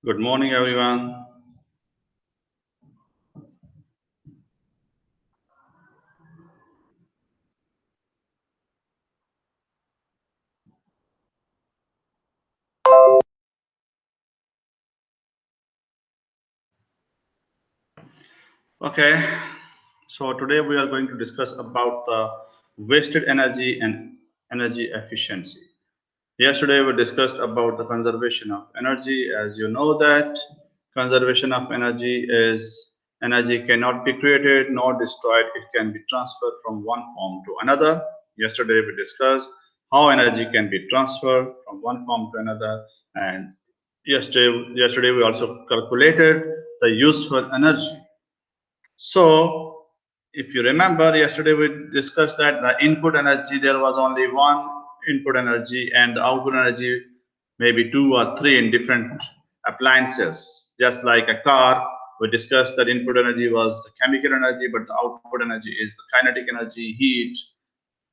Good morning, everyone. Okay, so today we are going to discuss about the wasted energy and energy efficiency. Yesterday we discussed about the conservation of energy. As you know that conservation of energy is energy cannot be created nor destroyed. It can be transferred from one form to another. Yesterday we discussed how energy can be transferred from one form to another, and yesterday we also calculated the useful energy. So, if you remember, yesterday we discussed that the input energy, there was only one input energy, and the output energy maybe two or three in different appliances. Just like a car, we discussed that input energy was the chemical energy, but the output energy is the kinetic energy, heat,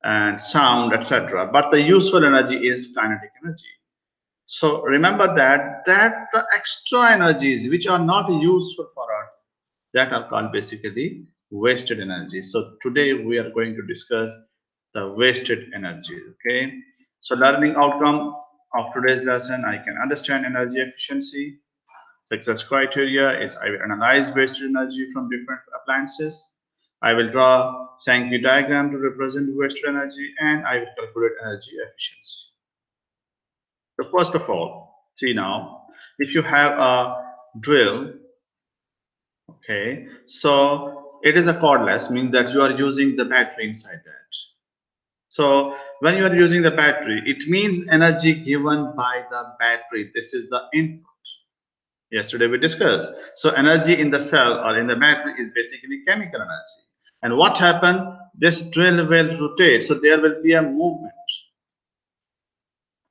and sound, etc. But the useful energy is kinetic energy. So remember that the extra energies which are not useful for us, that are called basically wasted energy. So today we are going to discuss the wasted energy. Okay. So learning outcome of today's lesson, I can understand energy efficiency. Success criteria is I will analyze wasted energy from different appliances. I will draw Sankey diagram to represent wasted energy, and I will calculate energy efficiency. So first of all, see now, if you have a drill, okay, so it is a cordless, means that you are using the battery inside that. So when you are using the battery, it means energy given by the battery. This is the input. Yesterday we discussed. So energy in the cell or in the battery is basically chemical energy. And what happened? This drill will rotate. So there will be a movement.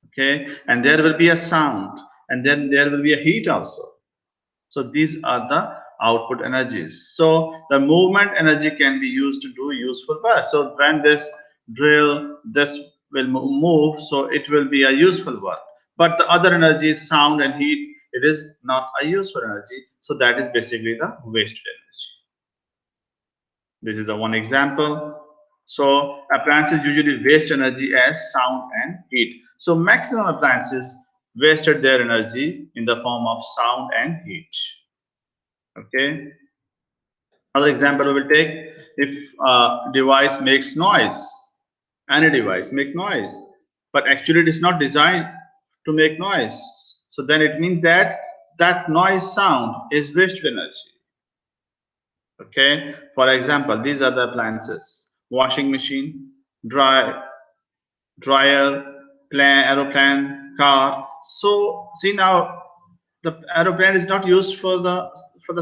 Okay, and there will be a sound, and then there will be a heat also. So these are the output energies. So the movement energy can be used to do useful work. So when this drill, this will move, so it will be a useful work. But the other energy, sound and heat, it is not a useful energy. So that is basically the wasted energy. This is the one example. So appliances usually waste energy as sound and heat. So maximum appliances wasted their energy in the form of sound and heat. Okay. Another example we will take, if a device makes noise, any device make noise, but actually it is not designed to make noise. So then it means that that noise sound is wasted energy. Okay. For example, these are the appliances: washing machine, dryer, aeroplane, car. So see now, the aeroplane is not used for the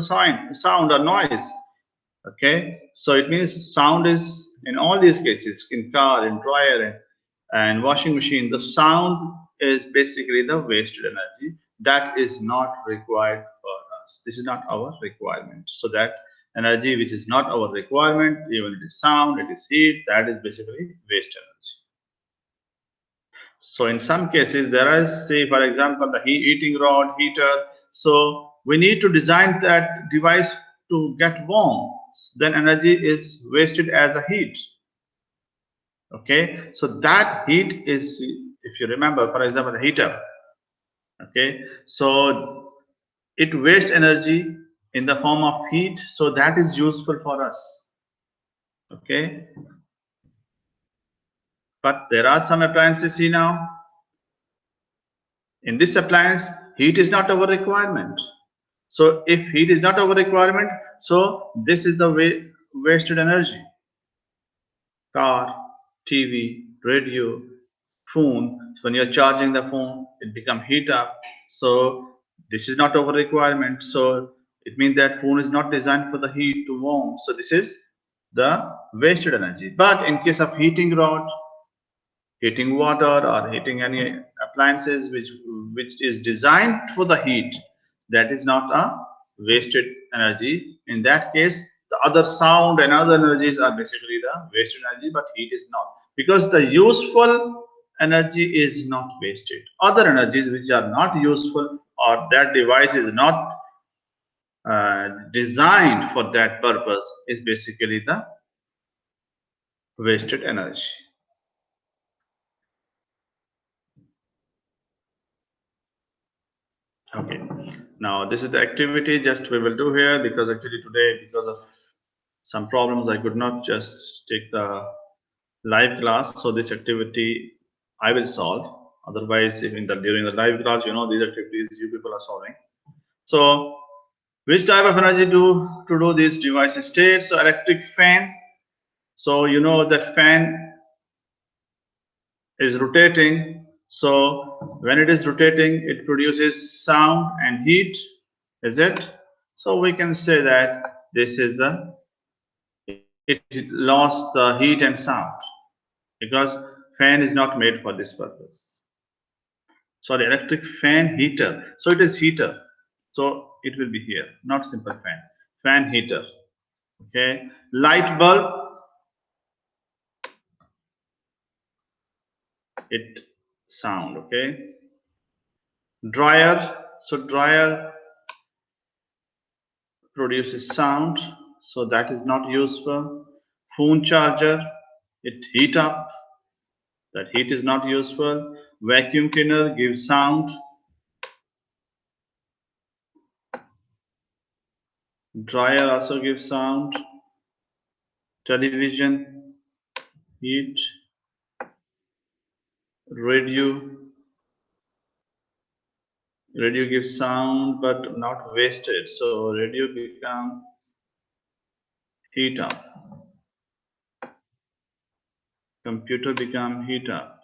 sound or noise. Okay, so it means sound is in all these cases, in car, in dryer, and washing machine, the sound is basically the wasted energy that is not required for us. This is not our requirement. So that energy which is not our requirement, even it is sound, it is heat, that is basically waste energy. So in some cases, there is, say, for example, the heating rod, heater. So we need to design that device to get warm. Then energy is wasted as a heat. Okay, so that heat is, if you remember, for example, the heater. Okay, so it wastes energy in the form of heat. So that is useful for us. Okay, but there are some appliances, see now, in this appliance, heat is not our requirement. So if heat is not our requirement, so this is the wasted energy. Car, TV, radio, phone. So when you're charging the phone, it become heat up. So this is not our requirement. So it means that phone is not designed for the heat to warm. So this is the wasted energy. But in case of heating rod, heating water, or heating any appliances which is designed for the heat, that is not a wasted energy. In that case, the other sound and other energies are basically the wasted energy, but heat is not, because the useful energy is not wasted. Other energies which are not useful, or that device is not designed for that purpose is basically the wasted energy. Okay, now this is the activity just we will do here, because actually today, because of some problems, I could not just take the live class. So this activity I will solve. Otherwise, if in the during the live class, these activities you people are solving. So which type of energy to do this device state? So electric fan. So you know that fan is rotating. So when it is rotating, it produces sound and heat. Is it? So we can say that this is the it lost the heat and sound, because fan is not made for this purpose. Sorry, electric fan heater. So it is heater. So it will be here, not simple fan. Fan heater. Okay. Light bulb. It sound. Okay. Dryer. So dryer produces sound. So that is not useful. Phone charger. It heat up. That heat is not useful. Vacuum cleaner gives sound. Dryer also gives sound. Television, heat. Radio gives sound but not wasted. So radio become heat up. Computer become heat up.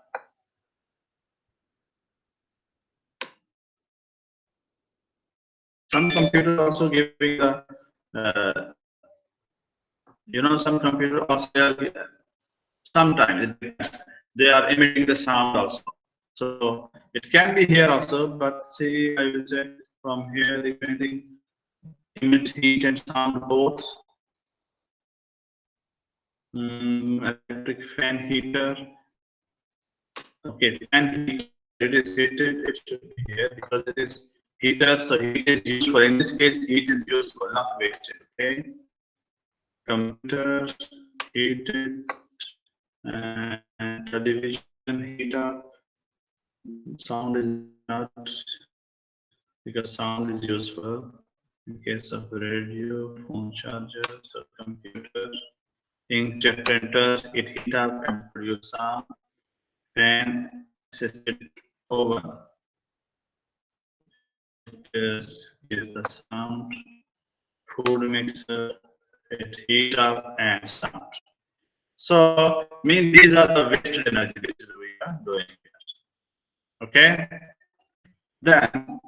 Some computer also giving the some computer also sometimes it depends. They are emitting the sound also. So it can be here also, but see, I will check from here if anything emit heat and sound both. Electric fan heater. Okay, fan heater. It is heated. It should be here because it is heater. So heat is useful. In this case, heat is useful, not wasted. Okay. Computer heated and television heater. Sound is not, because sound is useful. In case of radio, phone charger, so computer, inkjet printer, it heat up and produce sound. Fan assisted oven, is the sound. Food mixer, it heat up and sound. So these are the wasted energy we are doing here. Okay. Then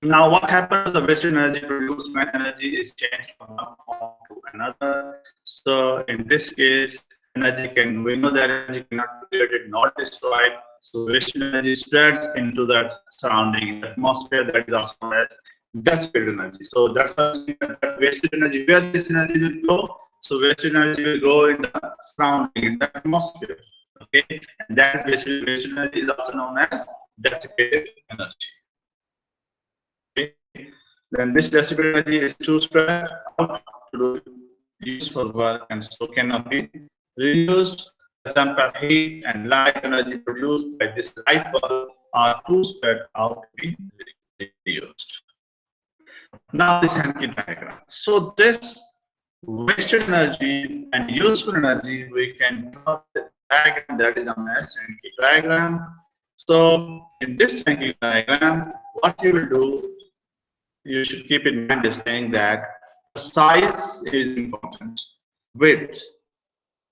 now what happens to the wasted energy produced when energy is changed from one form to another? So in this case, we know that energy cannot be created nor destroyed. So wasted energy spreads into that surrounding atmosphere, that is also known as dissipated energy. So that's why that wasted energy, where this energy will go. So wasted energy will go in the surrounding, in the atmosphere. Okay, and that is basically wasted energy is also known as dissipated energy. Then this dissipated energy is to spread out to do useful work, and so cannot be reused. For example, heat and light energy produced by this light bulb are too spread out to be reused. Now this Sankey diagram. So this wasted energy and useful energy, we can draw the diagram that is known as Sankey diagram. So in this Sankey diagram, what you will do, you should keep in mind this thing that the size is important. Width.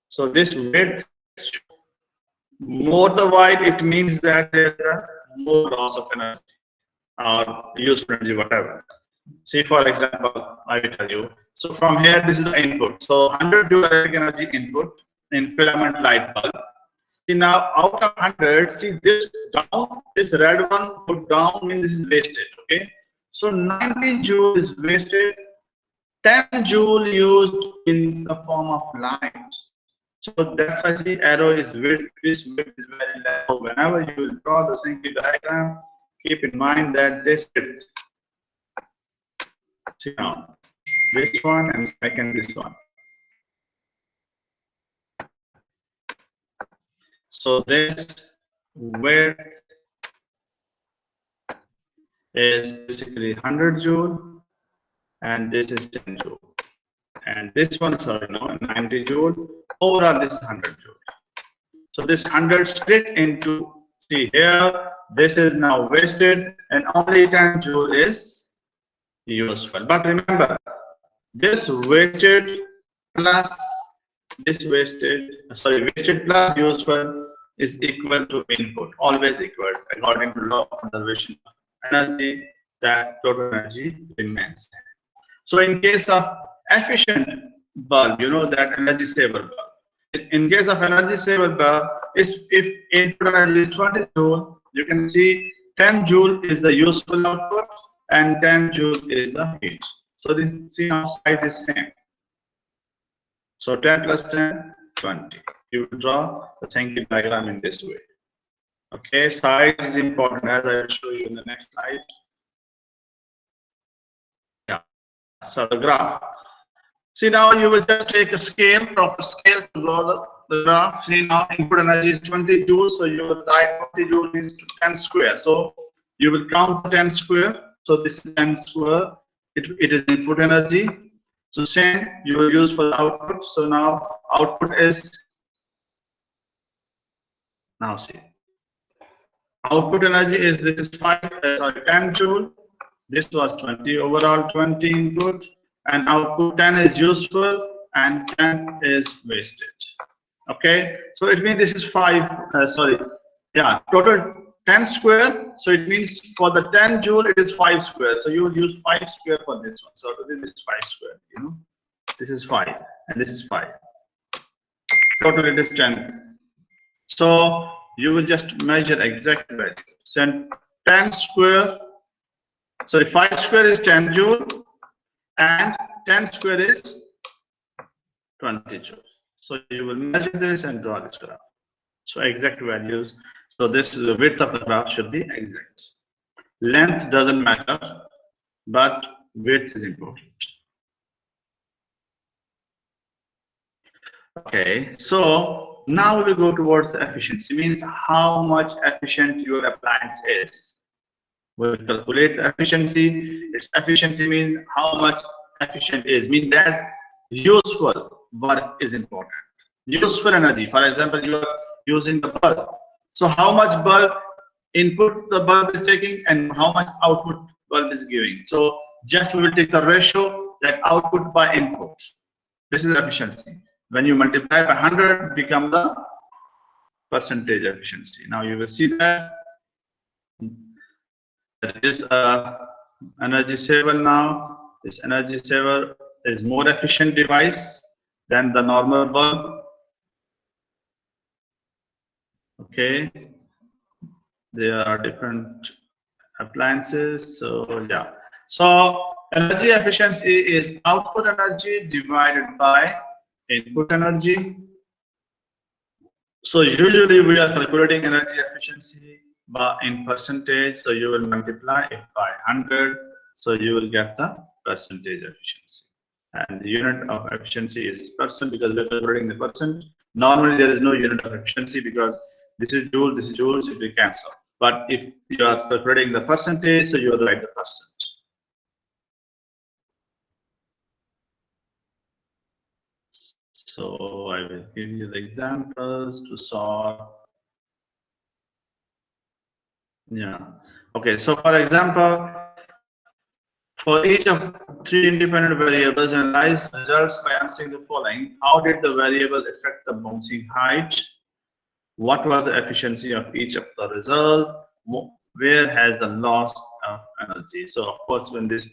So this width, more the wide, it means that there's a more loss of energy or useful energy, whatever. See, for example, I will tell you. So from here, this is the input. So 100 joule electric energy input in filament light bulb. See, now out of 100, see this down, this red one put down means this is wasted. Okay. So 90 joule is wasted, 10 joule used in the form of light. So that's why the arrow is width. This width is very low. Whenever you will draw the Sankey diagram, keep in mind that this is, see now, this one and second this one. So this width is basically 100 joule, and this is 10 joule. And this one, sorry, no, 90 joule. Overall, this is 100 joule. So this 100 split into, see here, this is now wasted, and only 10 joule is useful. But remember, this wasted plus this wasted, sorry, wasted plus useful is equal to input, always equal, according to law of conservation of energy, that total energy remains. So in case of efficient bulb, you know that energy saver bulb. In case of energy saver bulb, if input energy is 20 joule, you can see 10 joule is the useful output and 10 joule is the heat. So this, see now, size is same. So 10 plus 10, 20. You will draw the Sankey diagram in this way. Okay, size is important, as I will show you in the next slide. Yeah, so the graph. See now, you will just take a scale, proper scale to draw the graph. See now, input energy is 20 joules, so you will write 20 joules is 10 square. So you will count the 10 square. So this is 10 square. It is input energy. So same you will use for the output. So now output is, now see, output energy is, this is 10 joule. This was 20 overall, 20 input, and output 10 is useful and 10 is wasted. Okay, so it means this is 5. Total 10 square. So it means for the 10 joule it is 5 square. So you will use 5 square for this one. So this is 5 square. You know, this is 5 and this is 5. Total it is 10. So you will just measure exact value. So 10 square. Sorry, 5 square is 10 joule and 10 square is 20 joule. So you will measure this and draw this graph. So exact values. So this is the width of the graph should be exact. Length doesn't matter, but width is important. Okay, so now we will go towards the efficiency, means how much efficient your appliance is. We will calculate the efficiency. Its efficiency means how much efficient is, mean that useful work is important. Useful energy, for example, you are using the bulb. So how much bulb input the bulb is taking and how much output bulb is giving. So just we will take the ratio, that output by input. This is efficiency. When you multiply by 100, become the percentage efficiency. Now you will see that there is a energy saver now. This energy saver is more efficient device than the normal bulb. Okay, there are different appliances. So yeah, so energy efficiency is output energy divided by input energy. So usually we are calculating energy efficiency in percentage. So you will multiply it by 100. So you will get the percentage efficiency. And the unit of efficiency is percent, because we are calculating the percent. Normally there is no unit of efficiency because this is joule, so it will cancel. But if you are calculating the percentage, so you will write the percent. So I will give you the examples to solve. Yeah. Okay. So for example, for each of 3 independent variables, analyze results by answering the following. How did the variable affect the bouncing height? What was the efficiency of each of the result? Where has the loss of energy? So of course, when this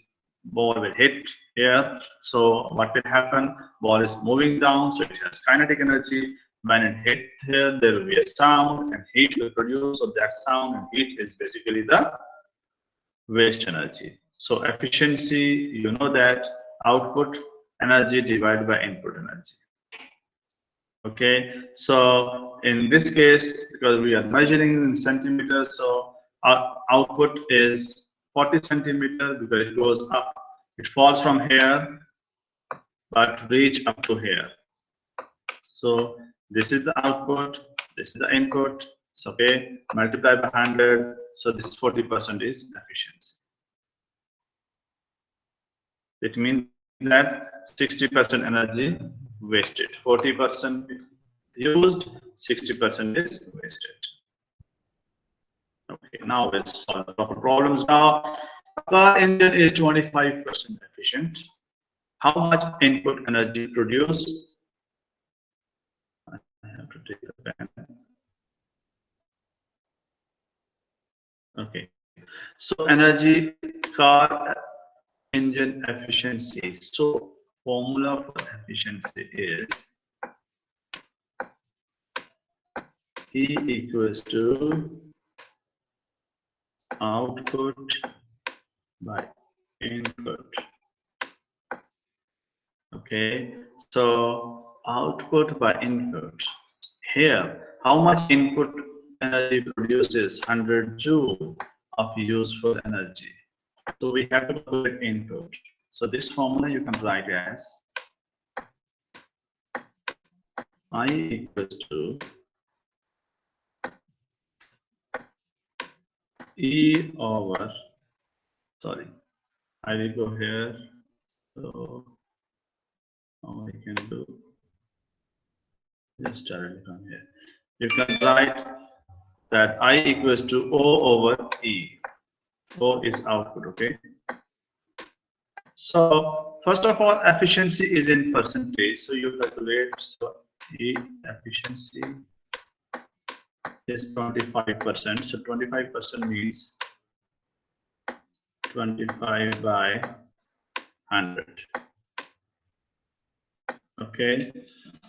ball will hit here, so what will happen? Ball is moving down, so it has kinetic energy. When it hit here, there will be a sound and heat will produce. So that sound and heat is basically the waste energy. So efficiency, you know that output energy divided by input energy. Okay, so in this case, because we are measuring in centimeters, so output is 40 centimeter because it goes up. It falls from here, but reach up to here. So this is the output, this is the input. So okay, multiply by 100. So this 40% is efficiency. It means that 60% energy wasted, 40% used, 60% is wasted. Okay, now let's solve the proper problems. Now, a car engine is 25% efficient. How much input energy produced? I have to take a pen. Okay, so energy car engine efficiency. So formula for efficiency is E equals to output by input. Okay, so output by input. Here, how much input energy produces 100 joule of useful energy. So we have to calculate input. So this formula you can write as I equals to E over, sorry, I will go here. So how I can do, just directly from here. You can write that I equals to O over E. O is output, okay? So first of all, efficiency is in percentage. So you calculate, so E efficiency is 25%. So 25% means 25 by 100. Okay,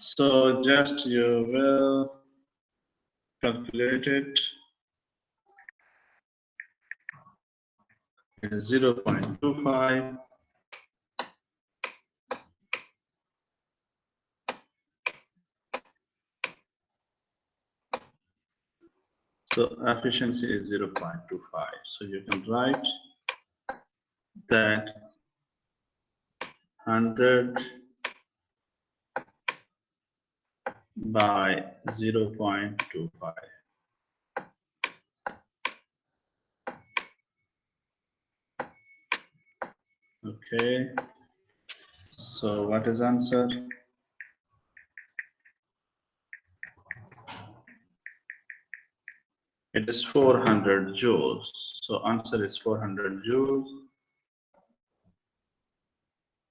so just you will calculate it. It is 0.25. So efficiency is 0.25. So you can write that 100 by 0.25. Okay. So what is answer? It is 400 joules. So answer is 400 joules.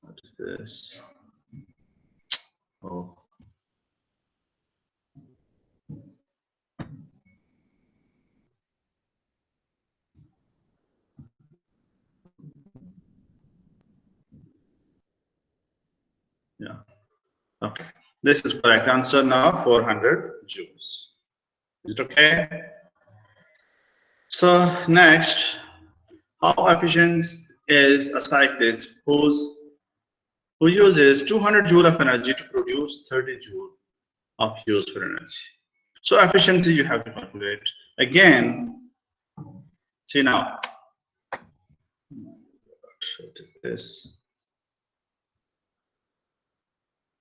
What is this? Oh. Yeah. Okay. This is correct answer now, 400 joules. Is it okay? So next, how efficient is a cyclist who uses 200 joule of energy to produce 30 joule of useful energy? So efficiency you have to calculate. Again, see now. What is this?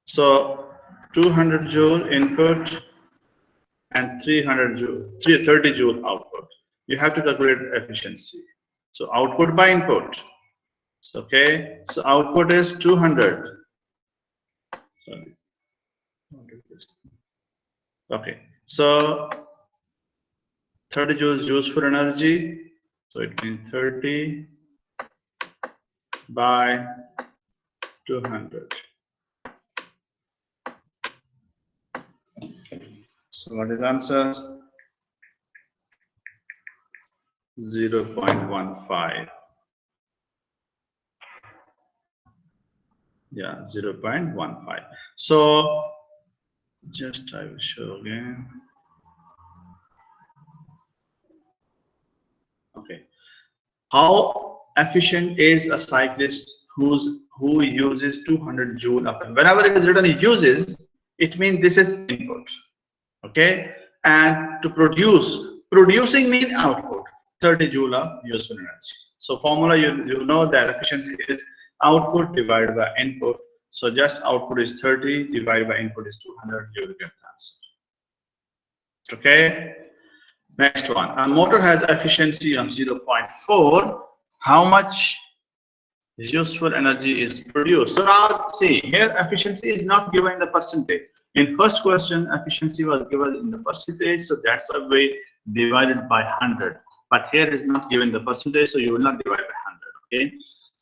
So 200 joule input and 300 joule, 30 joule output. You have to calculate efficiency. So output by input. Okay. So output is 200. Sorry. What is this? Okay. So 30 joules useful energy. So it means 30 by 200. So what is answer? 0.15. Yeah, 0.15. So just I will show again. Okay. How efficient is a cyclist who uses 200 joule of energy? Whenever it is written uses, it means this is input. Okay. And to producing mean output. 30 joule of useful energy. So formula, you know that efficiency is output divided by input. So just output is 30 divided by input is 200. You will get the answer. Okay. Next one. A motor has efficiency of 0.4. How much useful energy is produced? So now see here, efficiency is not given in the percentage. In first question, efficiency was given in the percentage, so that's why we divided by 100. But here is not given the percentage, so you will not divide by 100. Okay.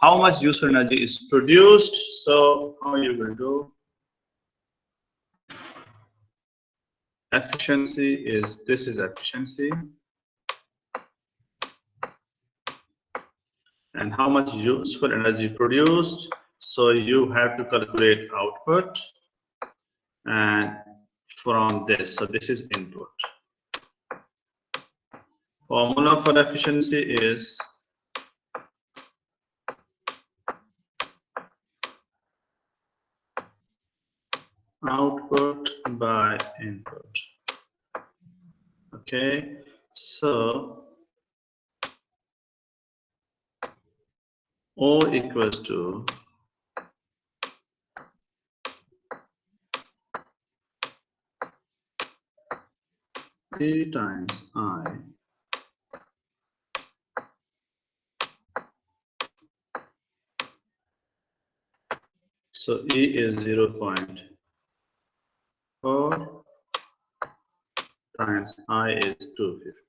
How much useful energy is produced? So how you will do? Efficiency is, this is efficiency. And how much useful energy produced? So you have to calculate output, and from this, so this is input. Formula for efficiency is output by input. Okay, so O equals to E times I. So E is 0.4 times I is 250.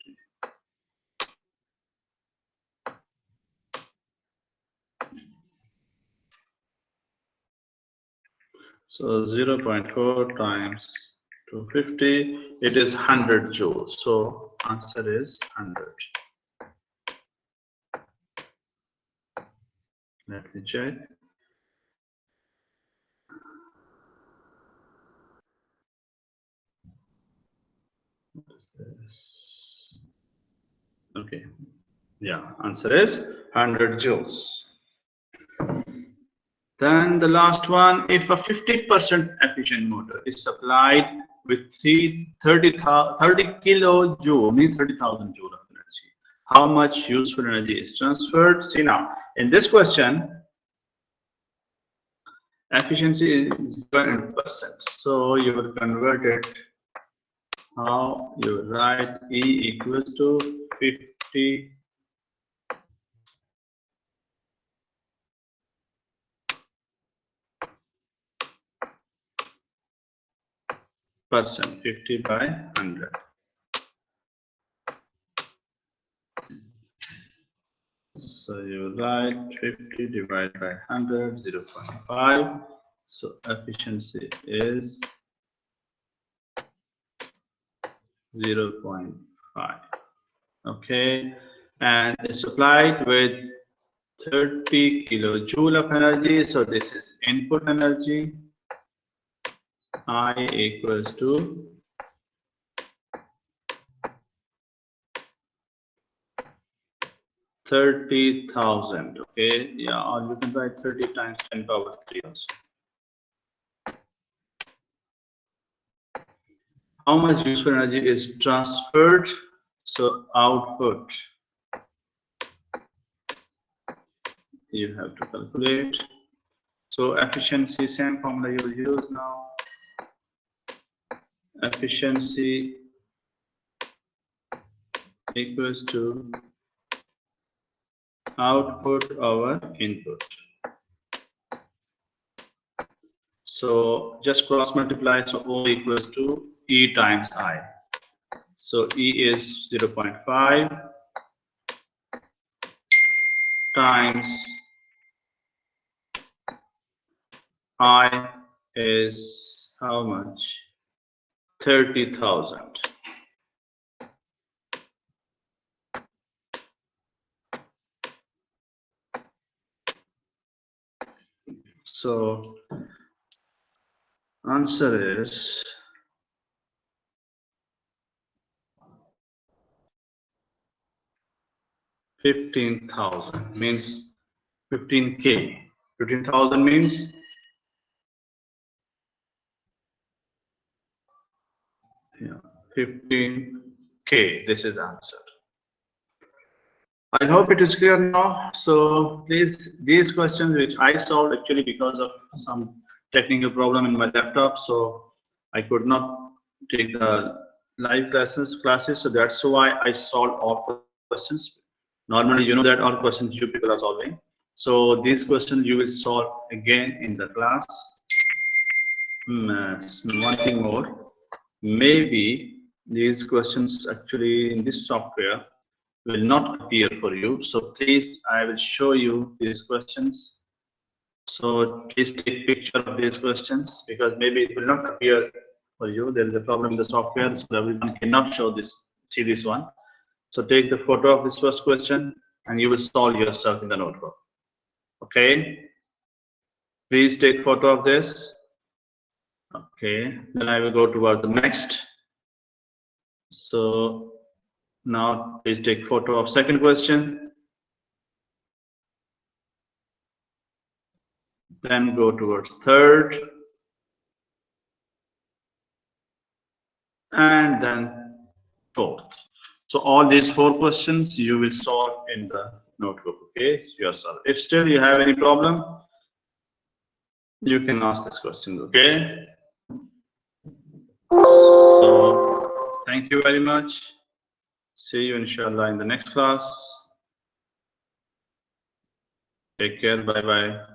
So 0.4 times 250, it is 100 joules. So answer is 100. Let me check. What is this? Okay. Yeah, answer is 100 joules. Then the last one, if a 50% efficient motor is supplied with 30 kilojoule, means 30,000 joule of energy, how much useful energy is transferred? See now, in this question, efficiency is given in percent. So you will convert it. How you will write E equals to 50 percent, 50 by 100. So you write 50 divided by 100, 0.5. So efficiency is 0.5. Okay, and it's supplied with 30 kilojoule of energy. So this is input energy. I equals to 30,000. Okay, yeah, or you can write 30 times 10 power 3 also. How much useful energy is transferred? So output, you have to calculate. So efficiency, same formula you will use now. Efficiency equals to output over input. So just cross multiply, so O equals to E times I. So E is 0.5 times I is how much? 30,000. So answer is 15,000, means 15K. 15,000 means 15K. This is the answer. I hope it is clear now. So please, these questions which I solved actually because of some technical problem in my laptop, so I could not take the live classes. So that's why I solved all questions. Normally, you know that all questions you people are solving. So these questions you will solve again in the class. One thing more, maybe these questions actually in this software will not appear for you. So please, I will show you these questions. So please take picture of these questions because maybe it will not appear for you. There is a problem in the software, so everyone cannot show this, see this one. So take the photo of this first question and you will solve yourself in the notebook. Okay. Please take photo of this. Okay. Then I will go toward the next. So now please take photo of second question. Then go towards third. And then fourth. So all these four questions you will solve in the notebook, okay, yourself. If still you have any problem, you can ask this question, okay? So thank you very much. See you inshallah in the next class. Take care, bye-bye.